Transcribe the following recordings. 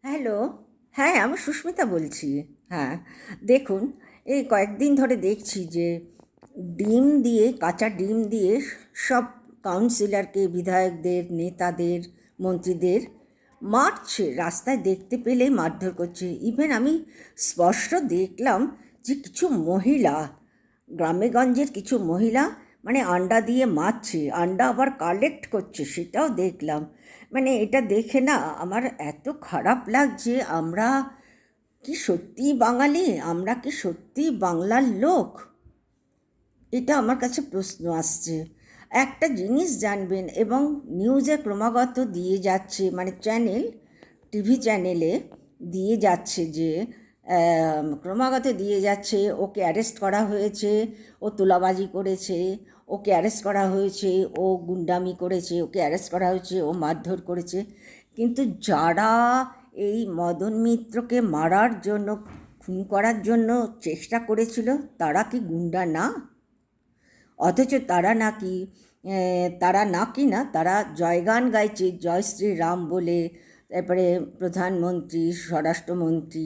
Hello. হ্যাঁ, আমি সুস্মিতা বলছি। হ্যাঁ, দেখুন, এই কয়েকদিন ধরে দেখছি যে ডিম দিয়ে, কাঁচা ডিম দিয়ে সব কাউন্সিলরকে, বিধায়কদের, নেতাদের, মন্ত্রীদের মারছে। রাস্তায় দেখতে পেলেই মারধর করছে। ইভেন আমি স্পষ্ট দেখলাম যে কিছু মহিলা, গ্রামেগঞ্জের কিছু মহিলা মানে আন্ডা দিয়ে মারছে, আন্ডা আবার কালেক্ট করছে, সেটাও দেখলাম। মানে এটা দেখে না আমার এত খারাপ লাগছে। আমরা কি সত্যিই বাঙালি? আমরা কি সত্যিই বাংলার লোক? এটা আমার কাছে প্রশ্ন আসছে। একটা জিনিস জানবেন, এবং নিউজে ক্রমাগত দিয়ে যাচ্ছে, মানে চ্যানেল, টিভি চ্যানেলে দিয়ে যাচ্ছে যে ক্রমাগত দিয়ে যাচ্ছে ওকে অ্যারেস্ট করা হয়েছে, ও তোলাবাজি করেছে, ওকে অ্যারেস্ট করা হয়েছে, ও গুন্ডামি করেছে, ওকে অ্যারেস্ট করা হয়েছে, ও মারধর করেছে। কিন্তু যারা এই মদন মিত্রকে মারার জন্য, খুন করার জন্য চেষ্টা করেছিল, তারা কি গুন্ডা না? অথচ তারা নাকি না, তারা জয়গান গাইছে, জয় শ্রীরাম বলে। তারপরে প্রধানমন্ত্রী, স্বরাষ্ট্রমন্ত্রী,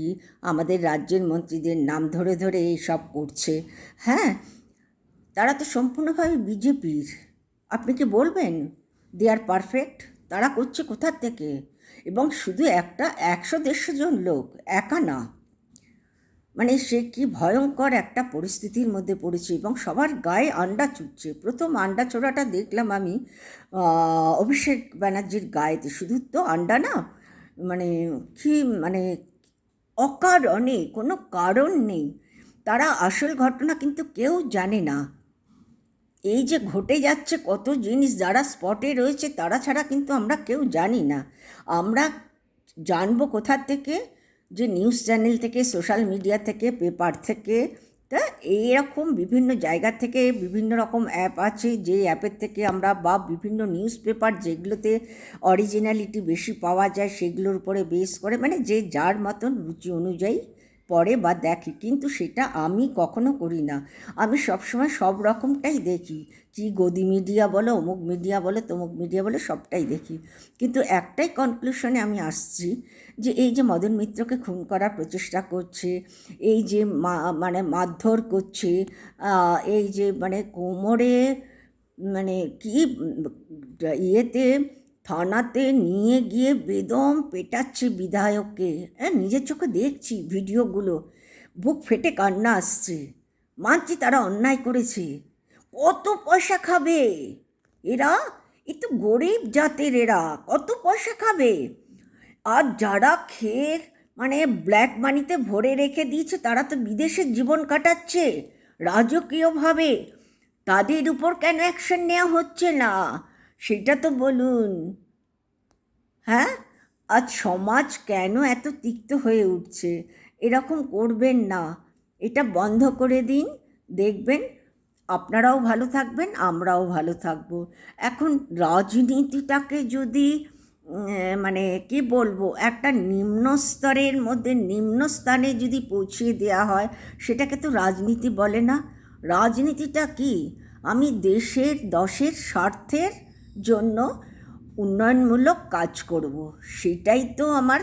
আমাদের রাজ্যের মন্ত্রীদের নাম ধরে ধরে এইসব করছে। হ্যাঁ, তারা তো সম্পূর্ণভাবে বিজেপির। আপনি কি বলবেন দে আর পারফেক্ট? তারা করছে কোথার থেকে? এবং শুধু একটা 100-150 জন লোক, একা না। মানে সে কি ভয়ঙ্কর একটা পরিস্থিতির মধ্যে পড়েছে, এবং সবার গায়ে আন্ডা ছুটছে। প্রথম আন্ডা ছোড়াটা দেখলাম আমি অভিষেক ব্যানার্জির গায়েতে। শুধু তো আন্ডা না, মানে কি, মানে অকারণে, কোনো কারণ নেই। তারা আসল ঘটনা কিন্তু কেউ জানে না। এই যে ঘটে যাচ্ছে কত জিনিস, যারা স্পটে রয়েছে তারা ছাড়া কিন্তু আমরা কেউ জানি না। আমরা জানবো কোথার থেকে? যে নিউজ চ্যানেল থেকে, সোশ্যাল মিডিয়া থেকে, পেপার থেকে। তা এইরকম বিভিন্ন জায়গা থেকে বিভিন্ন রকম অ্যাপ আছে, যে অ্যাপের থেকে আমরা, বা বিভিন্ন নিউজ পেপার যেগুলোতে অরিজিনালিটি বেশি পাওয়া যায়, সেগুলোর উপরে বেস করে, মানে যে যার মতন রুচি অনুযায়ী পড়ে বা দেখে। কিন্তু সেটা আমি কখনো করি না। আমি সবসময় সব রকমটাই দেখি। কি গদি মিডিয়া বলো, অমুক মিডিয়া বলো, তমুক মিডিয়া বলো, সবটাই দেখি। কিন্তু একটাই কনক্লুশনে আমি আসছি, যে এই যে মদন মিত্রকে খুন করার প্রচেষ্টা করছে, এই যে মানে মারধর করছে, এই যে মানে কোমরে, মানে কি, ইয়েতে, থানাতে নিয়ে গিয়ে বেদম পেটাচ্ছে বিধায়ককে। হ্যাঁ, নিজের চোখে দেখছি ভিডিওগুলো, বুক ফেটে কান্না আসছে। মানছি তারা অন্যায় করেছে। কত পয়সা খাবে এরা? এ তো গরিব জাতের এরা, কত পয়সা খাবে? আর যারা খেয়ে, মানে ব্ল্যাক মানিতে ভরে রেখে দিয়েছে, তারা তো বিদেশে জীবন কাটাচ্ছে রাজকীয়ভাবে। তাদের উপর কেন অ্যাকশন নেওয়া হচ্ছে না, সেটা তো বলুন। হ্যাঁ, আজ সমাজ কেন এত তিক্ত হয়ে উঠছে? এরকম করবেন না, এটা বন্ধ করে দিন। দেখবেন আপনারাও ভালো থাকবেন, আমরাও ভালো থাকবো। এখন রাজনীতিটাকে যদি মানে কি বলবো, একটা নিম্ন স্তরের মধ্যে, নিম্ন স্থানে যদি পৌঁছিয়ে দেওয়া হয়, সেটাকে তো রাজনীতি বলে না। রাজনীতিটা কি? আমি দেশের, দশের স্বার্থের জন্য উন্নয়নমূলক কাজ করব, সেটাই তো আমার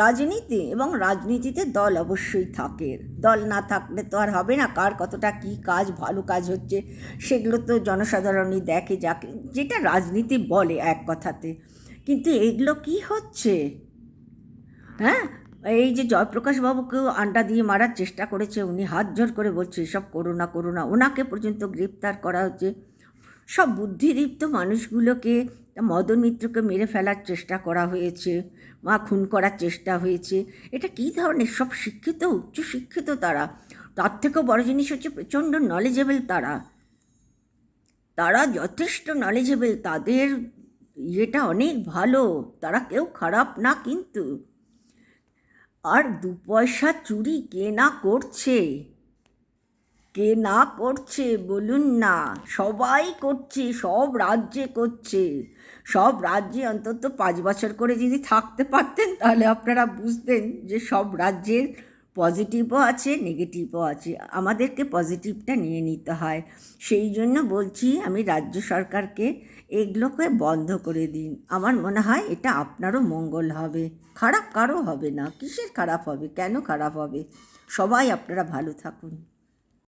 রাজনীতি। এবং রাজনীতিতে দল অবশ্যই থাকে। দল না থাকলে তো আর হবে না। কার কতটা কী কাজ, ভালো কাজ হচ্ছে, সেগুলো তো জনসাধারণই দেখে, যাকে যেটা রাজনীতি বলে এক কথাতে। কিন্তু এগুলো কি হচ্ছে? হ্যাঁ, এই যে জয়প্রকাশ বাবুকেও আন্ডা দিয়ে মারার চেষ্টা করেছে, উনি হাত জোড় করে বলছে এসব করো না, করো না। ওনাকে পর্যন্ত গ্রেপ্তার করা হচ্ছে। সব বুদ্ধিদীপ্ত মানুষগুলোকে, মদন মিত্রকে মেরে ফেলার চেষ্টা করা হয়েছে, খুন করার চেষ্টা হয়েছে। এটা কী ধরনের? সব শিক্ষিত, উচ্চশিক্ষিত তারা। তার থেকেও বড় জিনিস হচ্ছে প্রচণ্ড নলেজেবল তারা। তারা যথেষ্ট নলেজেবল, তাদের ইয়েটা অনেক ভালো, তারা কেউ খারাপ না কিন্তু। আর দু পয়সা চুরি কে না করছে? কে না করছে বলুন না? সবাই করছে, সব রাজ্যে করছে। সব রাজ্যে অন্তত 5 বছর করে যদি থাকতে পারতেন, তাহলে আপনারা বুঝতেন যে সব রাজ্যের পজিটিভও আছে, নেগেটিভও আছে। আমাদেরকে পজিটিভটা নিয়ে নিতে হয়। সেই জন্য বলছি আমি রাজ্য সরকারকে এগুলোকে বন্ধ করে দিন। আমার মনে হয় এটা আপনারও মঙ্গল হবে, খারাপ কারো হবে না। কিসের খারাপ হবে, কেন খারাপ হবে? সবাই আপনারা ভালো থাকুন।